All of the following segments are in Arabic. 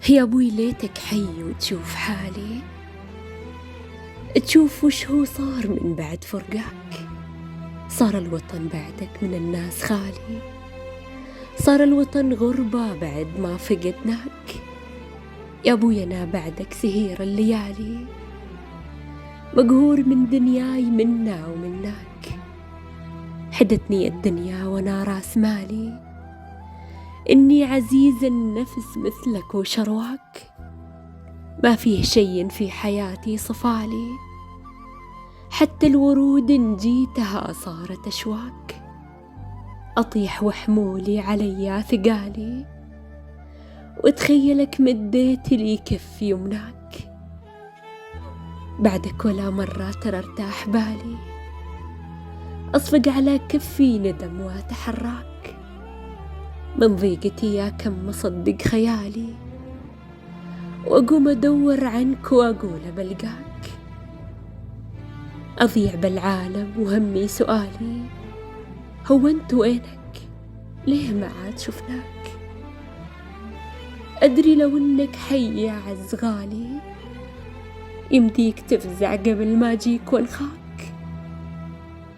يا أبوي ليتك حي وتشوف حالي، تشوف وش هو صار من بعد فرقاك. صار الوطن بعدك من الناس خالي، صار الوطن غربة بعد ما فقدناك. يا أبوي أنا بعدك سهير الليالي، مقهور من دنياي منا ومناك. حدتني الدنيا وانا راس مالي، إني عزيز النفس مثلك وشرواك. ما فيه شي في حياتي صفالي، حتى الورود إن جيتها صارت أشواك. أطيح وحمولي علي ثقالي، وتخيلك مديت لي كف يمناك. بعدك ولا مرة ترى ارتاح بالي، أصفق على كفي ندم وأتحراك. من ضيقتي يا كم مصدق خيالي، وأقوم أدور عنك وأقول بلقاك. أضيع بالعالم وهمي سؤالي، هو أنت وينك؟ ليه ما عاد شفناك؟ أدري لو إنك حي يا عز غالي، يمديك تفزع قبل ما أجيك وانخاك.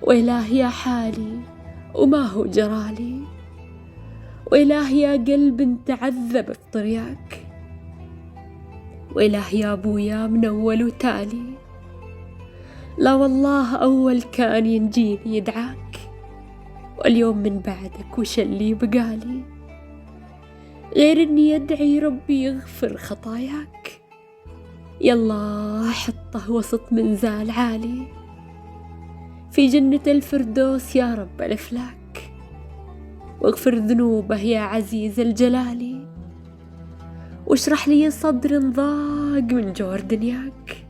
وإله يا حالي وما هو جرالي، وإله يا قلب تعذب في طرياك. وإله يا أبويا من أول وتالي، لا والله أول كان ينجيني يدعاك. واليوم من بعدك وش اللي بقالي، غير إني أدعي ربي يغفر خطاياك. يلا حطه وسط منزال عالي، في جنة الفردوس يا رب الأفلاك. واغفر ذنوبه يا عزيز الجلال، واشرح لي صدر ضاق من جور دنياك.